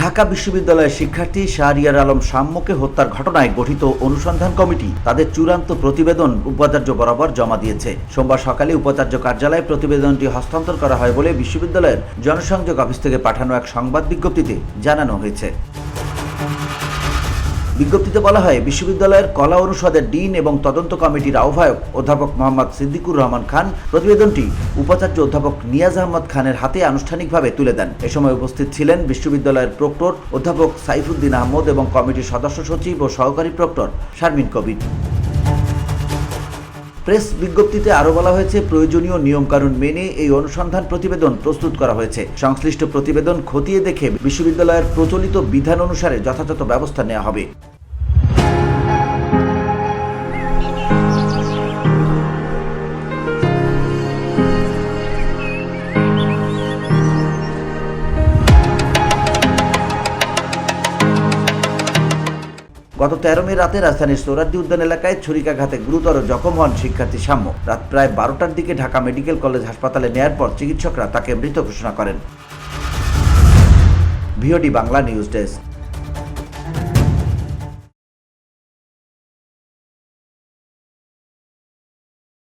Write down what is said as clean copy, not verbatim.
ঢাকা বিশ্ববিদ্যালয়ের শিক্ষার্থী শাহরিয়ার আলম শাম্যকে হত্যার ঘটনায় গঠিত অনুসন্ধান কমিটি তাদের চূড়ান্ত প্রতিবেদন উপাচার্য বরাবর জমা দিয়েছে। সোমবার সকালে উপাচার্য কার্যালয়ে প্রতিবেদনটি হস্তান্তর করা হয় বলে বিশ্ববিদ্যালয়ের জনসংযোগ অফিস থেকে পাঠানো এক সংবাদ বিজ্ঞপ্তিতে জানানো হয়েছে। বিজ্ঞপ্তিতে বলা হয়, বিশ্ববিদ্যালয়ের কলা অনুষদের ডিন এবং তদন্ত কমিটির আহ্বায়ক অধ্যাপক মোহাম্মদ সিদ্দিকুর রহমান খান প্রতিবেদনটি উপাচার্য অধ্যাপক নিয়াজ আহমদ খানের হাতে আনুষ্ঠানিকভাবে তুলে দেন। এ সময় উপস্থিত ছিলেন বিশ্ববিদ্যালয়ের প্রক্টর অধ্যাপক সাইফুদ্দিন আহমদ এবং কমিটির সদস্য সচিব ও সহকারী প্রক্টর শারমিন কবির। প্রেস বিজ্ঞপ্তিতে আরও বলা হয়েছে, প্রয়োজনীয় নিয়মকানুন মেনে এই অনুসন্ধান প্রতিবেদন প্রস্তুত করা হয়েছে। সংশ্লিষ্ট প্রতিবেদন খতিয়ে দেখে বিশ্ববিদ্যালয়ের প্রচলিত বিধান অনুসারে যথাযথ ব্যবস্থা নেওয়া হবে। গত 13 মে রাতে রাজধানীর সোহরাওয়ার্দী উদ্যান এলাকায় ছুরিকাঘাতে গুরুতর জখম হন শিক্ষার্থী শাম্য। রাত প্রায় 12টার দিকে ঢাকা মেডিকেল কলেজ হাসপাতালে নেয়ার পর চিকিৎসকরা তাকে মৃত ঘোষণা করেন। VOD Bangla news desk.